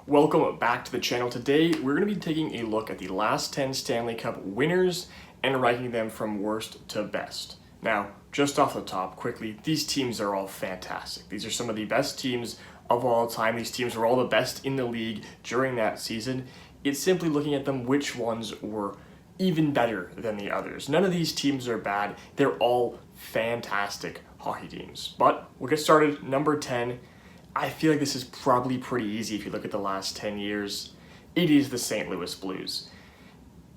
Welcome back to the channel. Today we're going to be taking a look at the last 10 Stanley Cup winners and ranking them from worst to best. Now, just off the top, quickly, these teams are all fantastic. These are some of the best teams of all time. These teams were all the best in the league during that season. It's simply looking at them which ones were even better than the others. None of these teams are bad. They're all fantastic hockey teams. But we'll get started. Number 10. I feel like this is probably pretty easy if you look at the last 10 years. It is the St. Louis Blues.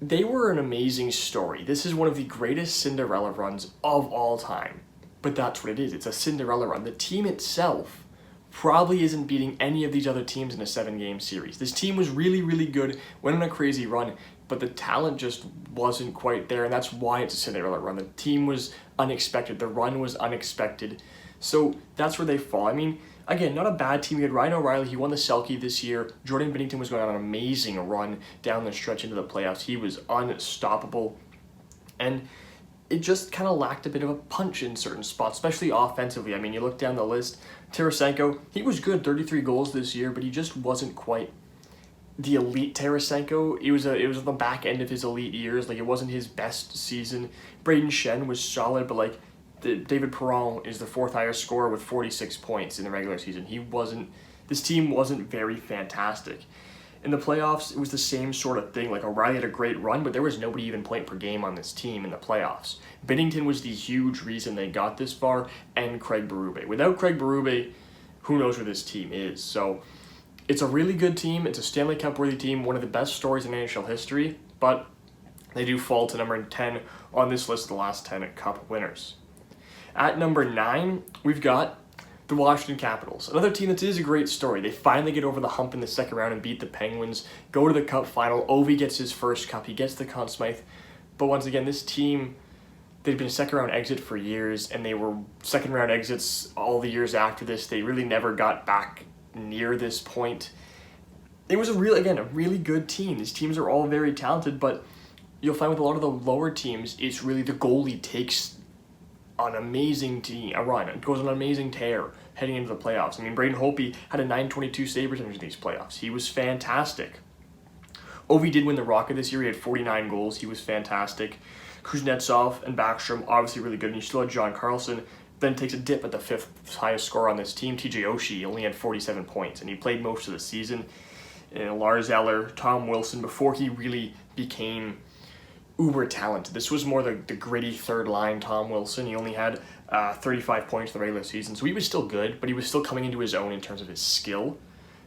They were an amazing story. This is one of the greatest Cinderella runs of all time. But that's what it is. It's a Cinderella run. The team itself probably isn't beating any of these other teams in a 7-game series. This team was really, really good, went on a crazy run, but the talent just wasn't quite there, and that's why it's a Cinderella run. The team was unexpected. The run was unexpected. So that's where they fall. I mean, again, not a bad team. You had Ryan O'Reilly. He won the Selke this year. Jordan Binnington was going on an amazing run down the stretch into the playoffs. He was unstoppable. And it just kind of lacked a bit of a punch in certain spots, especially offensively. I mean, you look down the list. Tarasenko, he was good, 33 goals this year, but he just wasn't quite the elite Tarasenko. It was on the back end of his elite years. Like, it wasn't his best season. Braden Shen was solid, but like, David Perron is the fourth highest scorer with 46 points in the regular season. This team wasn't very fantastic. In the playoffs, it was the same sort of thing. Like, O'Reilly had a great run, but there was nobody even point per game on this team in the playoffs. Binnington was the huge reason they got this far, and Craig Berube. Without Craig Berube, who knows where this team is? So it's a really good team. It's a Stanley Cup worthy team, one of the best stories in NHL history, but they do fall to number 10 on this list of the last 10 Cup winners. At number 9, we've got the Washington Capitals. Another team that is a great story. They finally get over the hump in the second round and beat the Penguins, go to the Cup final. Ovi gets his first Cup. He gets the Conn Smythe. But once again, this team, they've been a second round exit for years, and they were second round exits all the years after this. They really never got back near this point. It was a really good team. These teams are all very talented, but you'll find with a lot of the lower teams, it's really the goalie takes an amazing run. It goes on an amazing tear heading into the playoffs. I mean, Braden Holtby had a .922 save percentage in these playoffs. He was fantastic. Ovi did win the Rocket this year. He had 49 goals. He was fantastic. Kuznetsov and Backstrom, obviously really good. And you still had John Carlson. Then takes a dip at the fifth highest scorer on this team. TJ Oshie only had 47 points, and he played most of the season. And Lars Eller, Tom Wilson, before he really became uber talented. This was more the gritty third line Tom Wilson. He only had 35 points in the regular season, so he was still good, but he was still coming into his own in terms of his skill.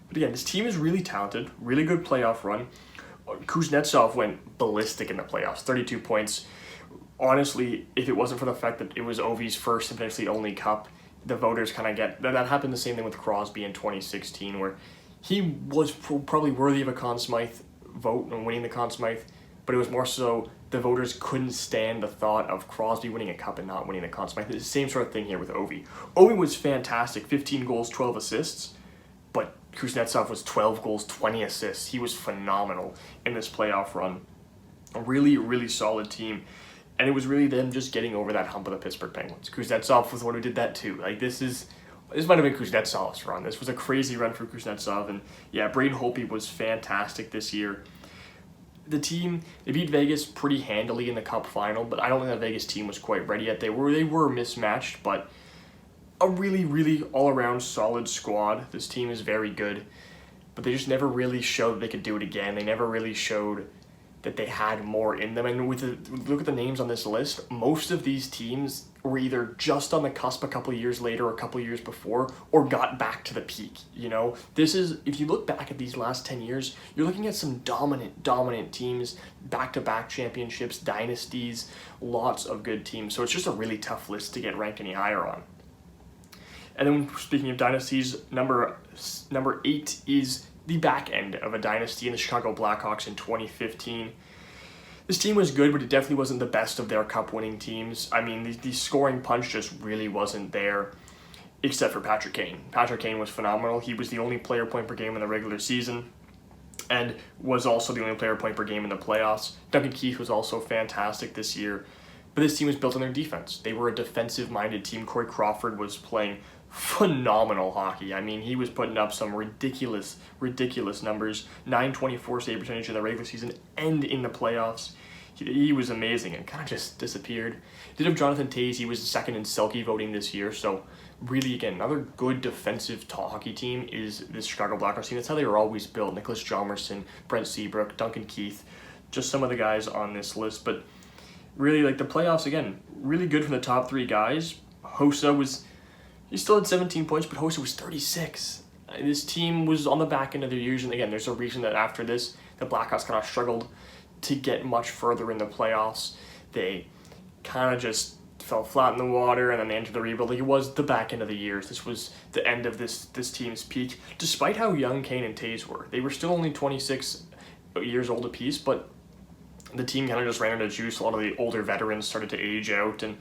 But again, this team is really talented, really good playoff run. Kuznetsov went ballistic in the playoffs, 32 points. Honestly, if it wasn't for the fact that it was Ovi's first and potentially only Cup, the voters kind of get... That happened the same thing with Crosby in 2016, where he was probably worthy of a Conn Smythe vote and winning the Conn Smythe, but it was more so the voters couldn't stand the thought of Crosby winning a Cup and not winning the Conn Smythe. It's the same sort of thing here with Ovi. Ovi was fantastic, 15 goals, 12 assists, but Kuznetsov was 12 goals, 20 assists. He was phenomenal in this playoff run. A really, really solid team, and it was really them just getting over that hump of the Pittsburgh Penguins. Kuznetsov was the one who did that too. Like, this might have been Kuznetsov's run. This was a crazy run for Kuznetsov, and yeah, Braden Holtby was fantastic this year. The team, they beat Vegas pretty handily in the Cup final, but I don't think that Vegas team was quite ready yet. They were mismatched, but a really, really all-around solid squad. This team is very good, but they just never really showed that they could do it again. They never really showed that they had more in them. And look at the names on this list, most of these teams were either just on the cusp a couple of years later or a couple of years before, or got back to the peak, you know? This is, if you look back at these last 10 years, you're looking at some dominant teams, back-to-back championships, dynasties, lots of good teams. So it's just a really tough list to get ranked any higher on. And then speaking of dynasties, number 8 is the back end of a dynasty in the Chicago Blackhawks in 2015. This team was good, but it definitely wasn't the best of their cup-winning teams. I mean, the scoring punch just really wasn't there, except for Patrick Kane. Patrick Kane was phenomenal. He was the only player point per game in the regular season, and was also the only player point per game in the playoffs. Duncan Keith was also fantastic this year, but this team was built on their defense. They were a defensive-minded team. Corey Crawford was playing phenomenal hockey. I mean, he was putting up some ridiculous numbers. 924 save percentage in the regular season and in the playoffs. He was amazing and kind of just disappeared. Did have Jonathan Toews. He was second in Selke voting this year. So really, again, another good defensive hockey team is this Chicago Blackhawks team. That's how they were always built. Nicholas Hjalmarsson, Brent Seabrook, Duncan Keith, just some of the guys on this list. But really, like the playoffs, again, really good from the top three guys. He still had 17 points, but Hossa was 36. This team was on the back end of their years, and again, there's a reason that after this, the Blackhawks kind of struggled to get much further in the playoffs. They kind of just fell flat in the water, and then they entered the rebuild. Like, it was the back end of the years. This was the end of this team's peak. Despite how young Kane and Toews were, they were still only 26 years old apiece, but the team kind of just ran out of juice. A lot of the older veterans started to age out, and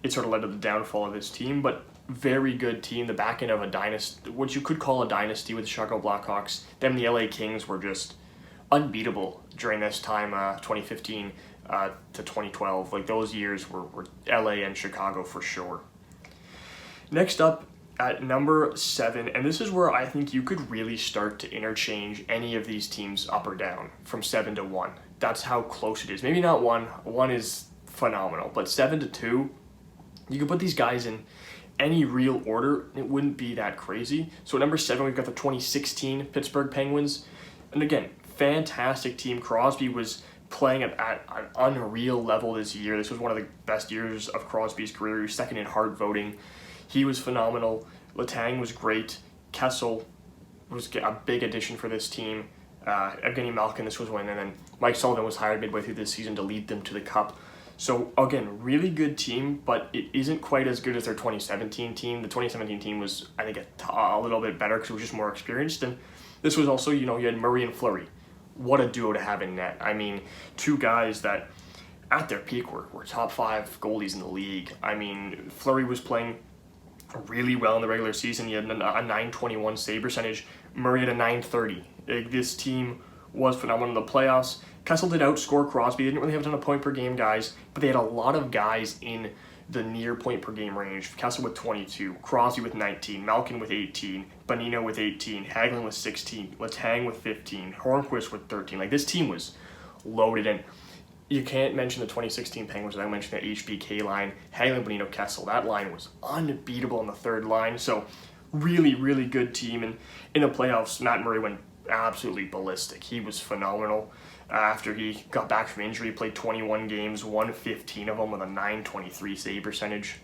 it sort of led to the downfall of this team. But very good team, the back end of a dynasty, what you could call a dynasty with the Chicago Blackhawks. Them, the LA Kings, were just unbeatable during this time, 2015 to 2012. Like, those years were LA and Chicago for sure. Next up at number 7, and this is where I think you could really start to interchange any of these teams up or down from 7 to 1. That's how close it is. Maybe not 1. 1 is phenomenal, but 7 to 2, you could put these guys in any real order. It wouldn't be that crazy. So at number 7, we've got the 2016 Pittsburgh Penguins. And again, fantastic team. Crosby was playing at an unreal level this year. This was one of the best years of Crosby's career. He was second in Hart voting. He was phenomenal. Letang was great. Kessel was a big addition for this team. Evgeny Malkin, this was when, and then Mike Sullivan was hired midway through this season to lead them to the Cup. So again, really good team, but it isn't quite as good as their 2017 team. The 2017 team was, I think, a little bit better because it was just more experienced. And this was also, you had Murray and Fleury. What a duo to have in net. I mean, two guys that at their peak were top 5 goalies in the league. I mean, Fleury was playing really well in the regular season. He had a 921 save percentage. Murray had a 930. This team was phenomenal in the playoffs. Kessel did outscore Crosby. They didn't really have a ton of point per game guys, but they had a lot of guys in the near point per game range. Kessel with 22, Crosby with 19, Malkin with 18, Bonino with 18, Hagelin with 16, Letang with 15, Hornquist with 13. Like, this team was loaded, and you can't mention the 2016 Penguins without mentioning that HBK line. Hagelin, Bonino, Kessel. That line was unbeatable in the third line. So really, really good team. And in the playoffs, Matt Murray went absolutely ballistic. He was phenomenal. After he got back from injury, he played 21 games, won 15 of them with a 923 save percentage.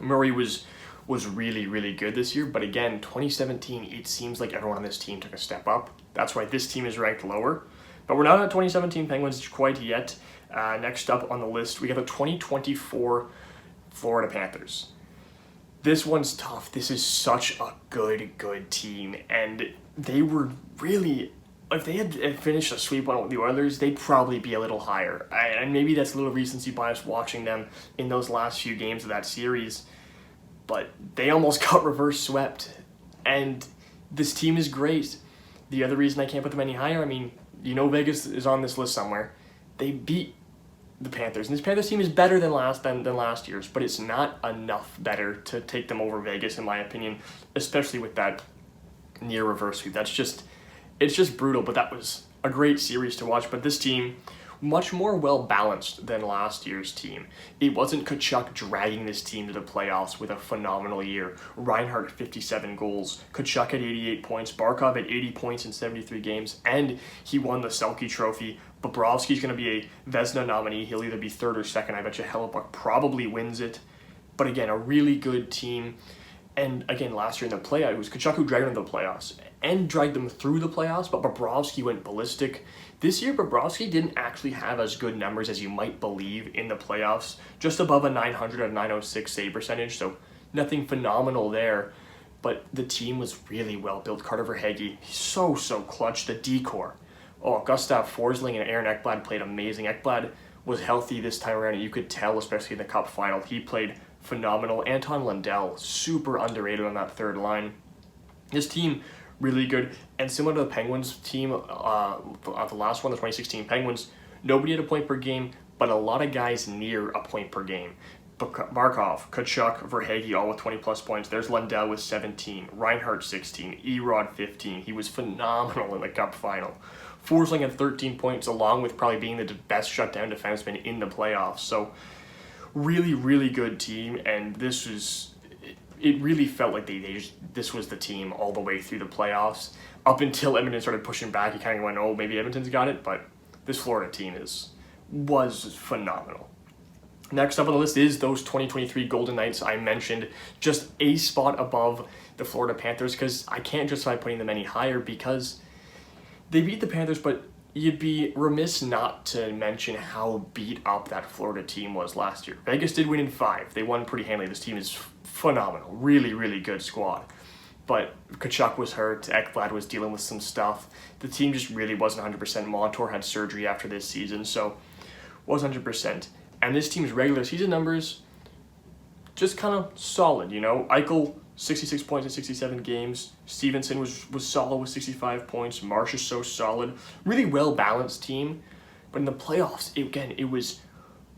Murray was really, really good this year, but again, 2017, it seems like everyone on this team took a step up. That's why this team is ranked lower. But we're not at 2017 Penguins quite yet. Next up on the list, we got the 2024 Florida Panthers. This one's tough. This is such a good team, and they were really, if they had finished a sweep on the Oilers, they'd probably be a little higher. And maybe that's a little recency bias watching them in those last few games of that series, but they almost got reverse swept. And this team is great. The other reason I can't put them any higher, I mean, Vegas is on this list somewhere. They beat the Panthers, and this Panthers team is better than last year's, but it's not enough better to take them over Vegas, in my opinion, especially with that near reverse sweep. It's just brutal, but that was a great series to watch. But this team, much more well-balanced than last year's team. It wasn't Tkachuk dragging this team to the playoffs with a phenomenal year. Reinhart, 57 goals. Tkachuk had 88 points. Barkov had 80 points in 73 games, and he won the Selke Trophy. Bobrovsky's going to be a Vezina nominee. He'll either be third or second. I bet you Hellebuyck probably wins it. But again, a really good team. And again, last year in the playoffs, it was Tkachuk who dragged them to the playoffs and dragged them through the playoffs, but Bobrovsky went ballistic. This year, Bobrovsky didn't actually have as good numbers as you might believe in the playoffs, just above a 900 or 906 save percentage, so nothing phenomenal there. But the team was really well built. Carter Verhaeghe, so clutch. The decor. Oh, Gustav Forsling and Aaron Ekblad played amazing. Ekblad was healthy this time around, and you could tell, especially in the Cup final. He played phenomenal. Anton Lundell, super underrated on that third line. This team, really good. And similar to the Penguins team, the last one, the 2016 Penguins, nobody had a point per game, but a lot of guys near a point per game. Barkov, Kachuk, Verhaeghe all with 20-plus points. There's Lundell with 17, Reinhardt 16, Erod 15. He was phenomenal in the Cup final. Forsling had 13 points, along with probably being the best shutdown defenseman in the playoffs. So really, really good team, and it really felt like this was the team all the way through the playoffs. Up until Edmonton started pushing back, you kind of went, oh, maybe Edmonton's got it, but this Florida team was phenomenal. Next up on the list is those 2023 Golden Knights I mentioned, just a spot above the Florida Panthers, because I can't justify putting them any higher because they beat the Panthers, but you'd be remiss not to mention how beat up that Florida team was last year. Vegas did win in 5. They won pretty handily. This team is phenomenal. Really, really good squad. But Kachuk was hurt. Ekblad was dealing with some stuff. The team just really wasn't 100%. Montour had surgery after this season, so wasn't 100%. And this team's regular season numbers just kind of solid, you know. Eichel, 66 points in 67 games. Stevenson was solid with 65 points. Marsh is so solid. Really well-balanced team. But in the playoffs, it was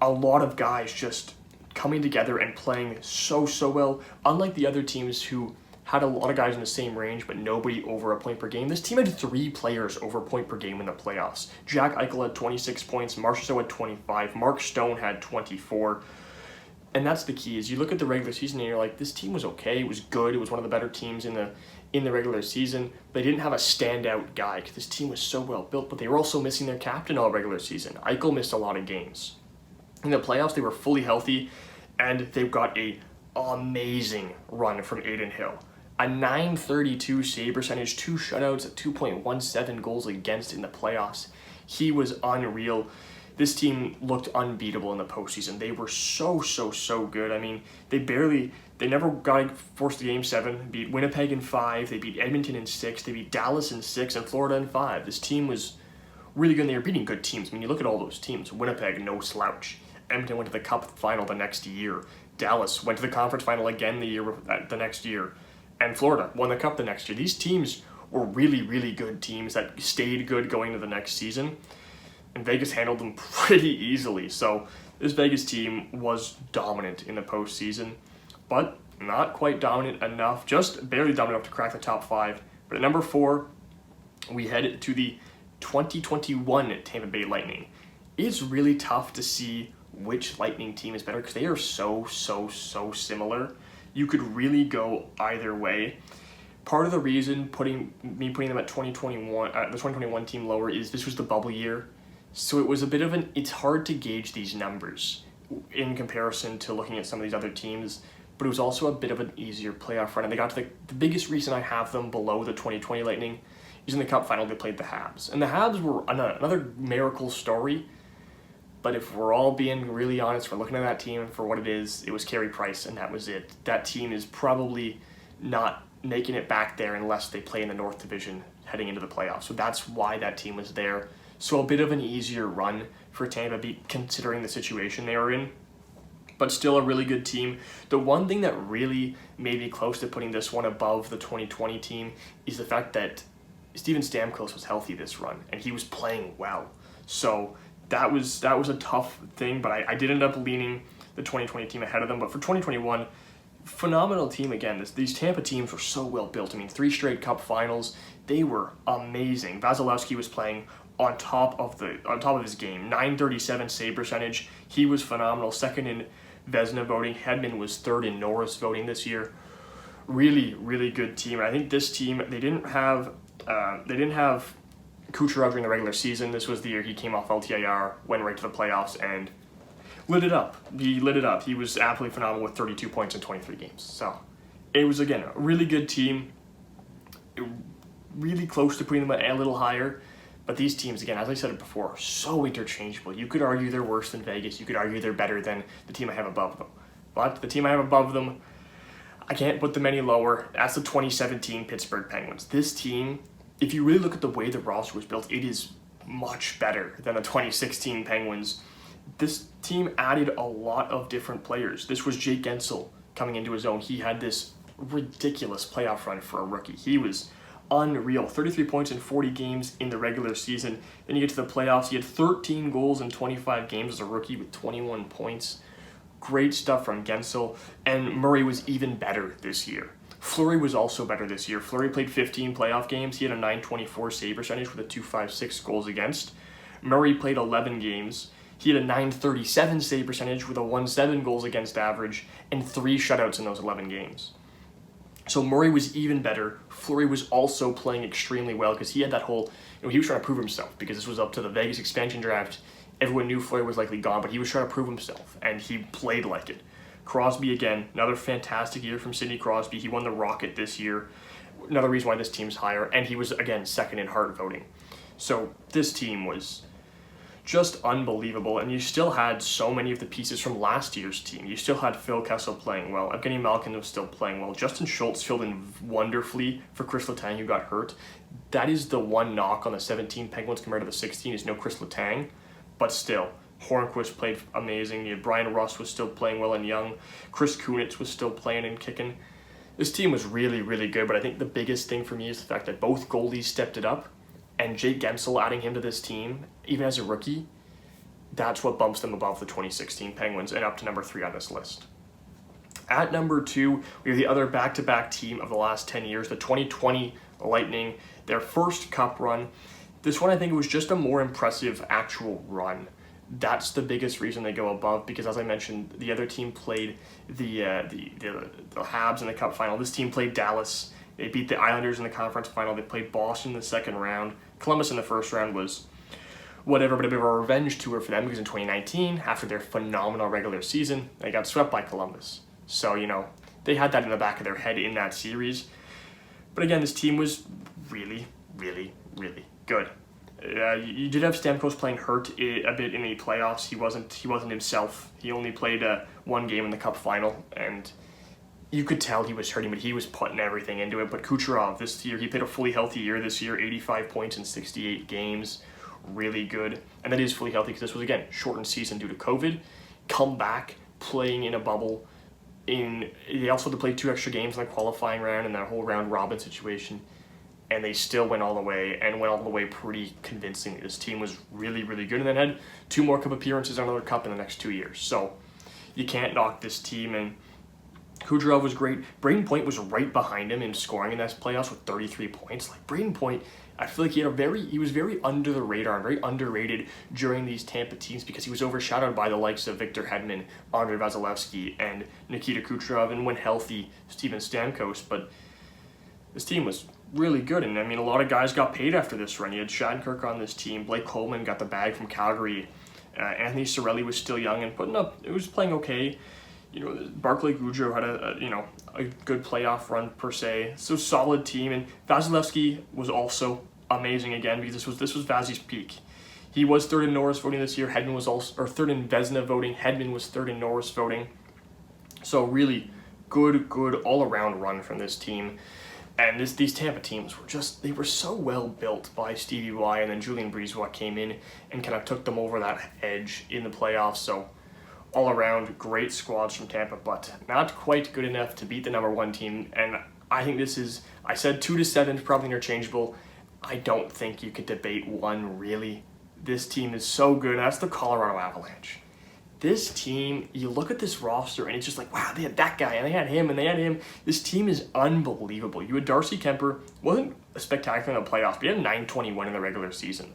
a lot of guys just coming together and playing so well. Unlike the other teams who had a lot of guys in the same range, but nobody over a point per game. This team had 3 players over a point per game in the playoffs. Jack Eichel had 26 points. Marchessault had 25. Mark Stone had 24. And that's the key, is you look at the regular season and you're like, this team was okay. It was good. It was one of the better teams in the regular season. They didn't have a standout guy because this team was so well built, but they were also missing their captain all regular season. Eichel missed a lot of games. In the playoffs, they were fully healthy, and they've got a amazing run from Adin Hill. A .932 save percentage, 2 shutouts, 2.17 goals against in the playoffs. He was unreal. This team looked unbeatable in the postseason. They were so good. I mean, they never got forced to Game 7. Beat Winnipeg in 5. They beat Edmonton in 6. They beat Dallas in 6 and Florida in 5. This team was really good. They were beating good teams. I mean, you look at all those teams. Winnipeg, no slouch. Edmonton went to the Cup final the next year. Dallas went to the conference final again the next year. And Florida won the Cup the next year. These teams were really, really good teams that stayed good going into the next season. And Vegas handled them pretty easily. So this Vegas team was dominant in the postseason, but not quite dominant enough, just barely dominant enough to crack the top 5. But at number 4, we head to the 2021 Tampa Bay Lightning. It's really tough to see which Lightning team is better because they are so similar. You could really go either way. Part of the reason putting them at 2021, the 2021 team lower, is this was the bubble year. So it was a bit of it's hard to gauge these numbers in comparison to looking at some of these other teams, but it was also a bit of an easier playoff run. And they got to the biggest reason I have them below the 2020 Lightning is in the Cup final they played the Habs. And the Habs were another miracle story, but if we're all being really honest, we're looking at that team for what it is. It was Carey Price, and that was it. That team is probably not making it back there unless they play in the North Division heading into the playoffs. So that's why that team was there. So a bit of an easier run for Tampa Bay considering the situation they were in, but still a really good team. The one thing that really made me close to putting this one above the 2020 team is the fact that Steven Stamkos was healthy this run, and he was playing well. So that was a tough thing, but I did end up leaning the 2020 team ahead of them. But for 2021, phenomenal team again. These Tampa teams were so well built. I mean, 3 straight Cup finals. They were amazing. Vasilevsky was playing on top of his game. .937 save percentage. He was phenomenal. Second in Vezina voting. Hedman was third in Norris voting this year. Really, really good team. I think this team, they didn't have Kucherov during the regular season. This was the year he came off LTIR, went right to the playoffs, and lit it up. He lit it up. He was absolutely phenomenal with 32 points in 23 games. So it was, again, a really good team. Really close to putting them a little higher. But these teams, again, as I said it before, are so interchangeable. You could argue they're worse than Vegas. You could argue they're better than the team I have above them. But the team I have above them, I can't put them any lower. That's the 2017 Pittsburgh Penguins. This team, if you really look at the way the roster was built, it is much better than the 2016 Penguins. This team added a lot of different players. This was Jake Gensel coming into his own. He had this ridiculous playoff run for a rookie. He was unreal. 33 points in 40 games in the regular season. Then you get to the playoffs. He had 13 goals in 25 games as a rookie with 21 points. Great stuff from Gensel, and Murray was even better this year. Fleury was also better this year. Fleury played 15 playoff games. He had a .924 save percentage with a .256 goals against. Murray played 11 games. He had a .937 save percentage with a 1.7 goals against average and 3 shutouts in those 11 games. So Murray was even better. Fleury was also playing extremely well because he had that whole, he was trying to prove himself because this was up to the Vegas expansion draft. Everyone knew Fleury was likely gone, but he was trying to prove himself, and he played like it. Crosby, again, another fantastic year from Sidney Crosby. He won the Rocket this year. Another reason why this team's higher, and he was, again, second in Hart voting. So this team was just unbelievable, and you still had so many of the pieces from last year's team. You still had Phil Kessel playing well. Evgeny Malkin was still playing well. Justin Schultz filled in wonderfully for Chris Letang, who got hurt. That is the one knock on the 17 Penguins compared to the 16 is no Chris Letang, but still, Hornqvist played amazing. Brian Rust was still playing well and young. Chris Kunitz was still playing and kicking. This team was really, really good, but I think the biggest thing for me is the fact that both goalies stepped it up, and Jake Gensel, adding him to this team, even as a rookie, that's what bumps them above the 2016 Penguins and up to number 3 on this list. At number 2, we have the other back-to-back team of the last 10 years, the 2020 Lightning, their first Cup run. This one, I think it was just a more impressive actual run. That's the biggest reason they go above, because as I mentioned, the other team played the Habs in the Cup final. This team played Dallas. They beat the Islanders in the conference final. They played Boston in the second round. Columbus in the first round was whatever, but a bit of a revenge tour for them because in 2019, after their phenomenal regular season, they got swept by Columbus. So, they had that in the back of their head in that series. But again, this team was really, really, really good. You did have Stamkos playing hurt a bit in the playoffs. He wasn't himself. He only played one game in the Cup final, and you could tell he was hurting, but he was putting everything into it. But Kucherov this year, he played a fully healthy year this year, 85 points in 68 games, really good. And that is fully healthy because this was, again, shortened season due to COVID. Come back playing in a bubble. They also had to play 2 extra games in the qualifying round and that whole round robin situation. And they still went all the way, and went all the way pretty convincingly. This team was really, really good, and then had 2 more Cup appearances on another Cup in the next 2 years. So you can't knock this team, and Kucherov was great. Braden Point was right behind him in scoring in that playoffs with 33 points. Like, Braden Point, I feel like he was very under the radar and very underrated during these Tampa teams because he was overshadowed by the likes of Victor Hedman, Andrei Vasilevsky, and Nikita Kucherov, and when healthy, Steven Stamkos. But this team was really good, and a lot of guys got paid after this run. You had Shattenkirk on this team. Blake Coleman got the bag from Calgary. Anthony Cirelli was still young and was playing okay. Barclay Goodrow had a good playoff run per se. So solid team, and Vasilevsky was also amazing again because this was Vazzy's peak. He was 3rd in Norris voting this year. Hedman was also 3rd in Vezina voting. Hedman was 3rd in Norris voting. So really good all around run from this team. And these Tampa teams they were so well built by Stevie Y, and then Julien Brisebois came in and kind of took them over that edge in the playoffs. So all around, great squads from Tampa, but not quite good enough to beat the number 1 team. And I think I said 2 to 7 is probably interchangeable. I don't think you could debate 1 really. This team is so good. That's the Colorado Avalanche. This team, you look at this roster, and it's just like, wow, they had that guy, and they had him, and they had him. This team is unbelievable. You had Darcy Kemper, wasn't spectacular in the playoffs, but he had 921 in the regular season.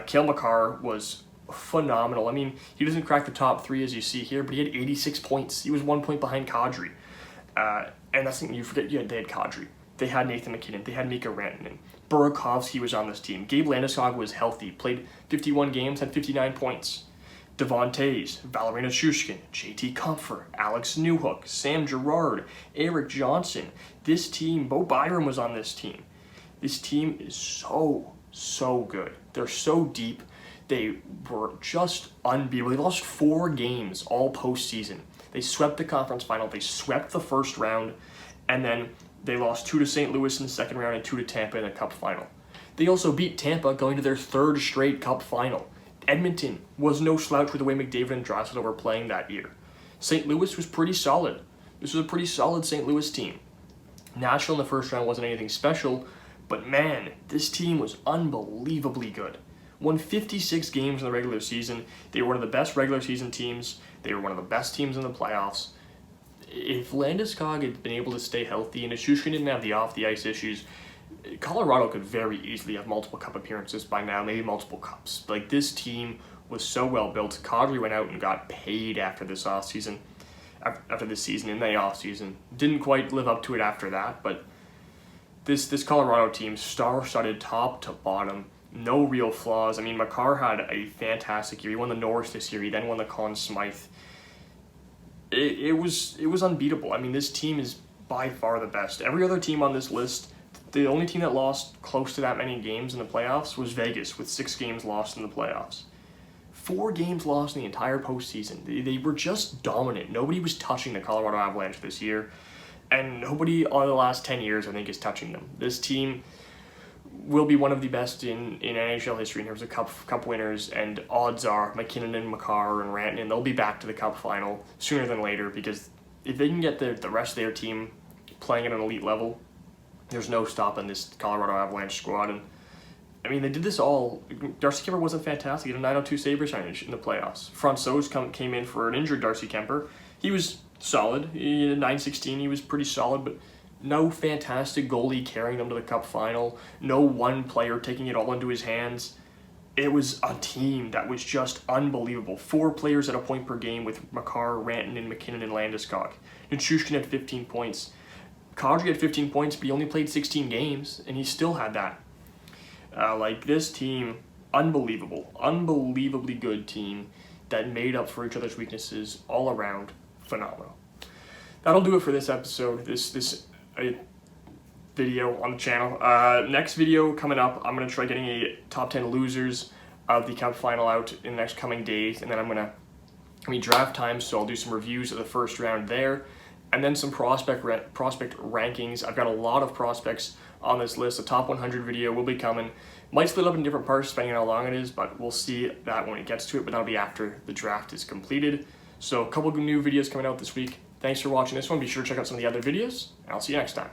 Cale Makar was phenomenal. He doesn't crack the top 3 as you see here, but he had 86 points. He was 1 point behind Kadri. And that's something you forget. They had Kadri. They had Nathan McKinnon. They had Mika Rantanen. Burakovsky was on this team. Gabe Landeskog was healthy, played 51 games, had 59 points. Devon Toews, Valerina Shushkin, JT Comfort, Alex Newhook, Sam Girard, Eric Johnson. This team, Bo Byram was on this team. This team is so good. They're so deep. They were just unbeatable. They lost 4 games all postseason. They swept the conference final. They swept the first round, and then they lost 2 to St. Louis in the second round and 2 to Tampa in the Cup final. They also beat Tampa going to their 3rd straight Cup final. Edmonton was no slouch with the way McDavid and Draisaitl were playing that year. St. Louis was pretty solid. This was a pretty solid St. Louis team. Nashville in the first round wasn't anything special, but man, this team was unbelievably good. won 56 games in the regular season. They were one of the best regular season teams. They were one of the best teams in the playoffs. If Landeskog had been able to stay healthy and Nichushkin didn't have the off-the-ice issues, Colorado could very easily have multiple cup appearances by now, maybe multiple cups. Like, this team was so well built. Kadri went out and got paid after this season in the offseason. Didn't quite live up to it after that, but this Colorado team, star-studded top to bottom, no real flaws. I mean, Makar had a fantastic year. He won the Norris this year. He then won the Conn Smythe. It was unbeatable. I mean, this team is by far the best. Every other team on this list, the only team that lost close to that many games in the playoffs was Vegas, with 6 games lost in the playoffs. 4 games lost in the entire postseason. They were just dominant. Nobody was touching the Colorado Avalanche this year, and nobody on the last 10 years, I think, is touching them. This team will be one of the best in NHL history in terms of cup winners, and odds are McKinnon and Makar and Rantanen, they'll be back to the cup final sooner than later, because if they can get the rest of their team playing at an elite level, there's no stopping this Colorado Avalanche squad. And I mean, they did this all. Darcy Kemper wasn't fantastic. He had a 902 save percentage in the playoffs. Francouz came in for an injured Darcy Kemper. He was solid. He had a 916. He was pretty solid, but no fantastic goalie carrying them to the cup final. No one player taking it all into his hands. It was a team that was just unbelievable. 4 players at a point per game with Makar, Rantanen, McKinnon, and Landeskog. Nichushkin had 15 points. Kadri had 15 points, but he only played 16 games, and he still had that. This team, unbelievably good team that made up for each other's weaknesses all around. Phenomenal. That'll do it for this episode, this video on the channel. Next video coming up, I'm going to try getting a top 10 losers of the Cup final out in the next coming days, and then I'm going to draft time, so I'll do some reviews of the first round there, and then some prospect rankings. I've got a lot of prospects on this list. The top 100 video will be coming. Might split up in different parts depending on how long it is, but we'll see that when it gets to it, but that'll be after the draft is completed. So a couple of new videos coming out this week. Thanks for watching this one. Be sure to check out some of the other videos, and I'll see you next time.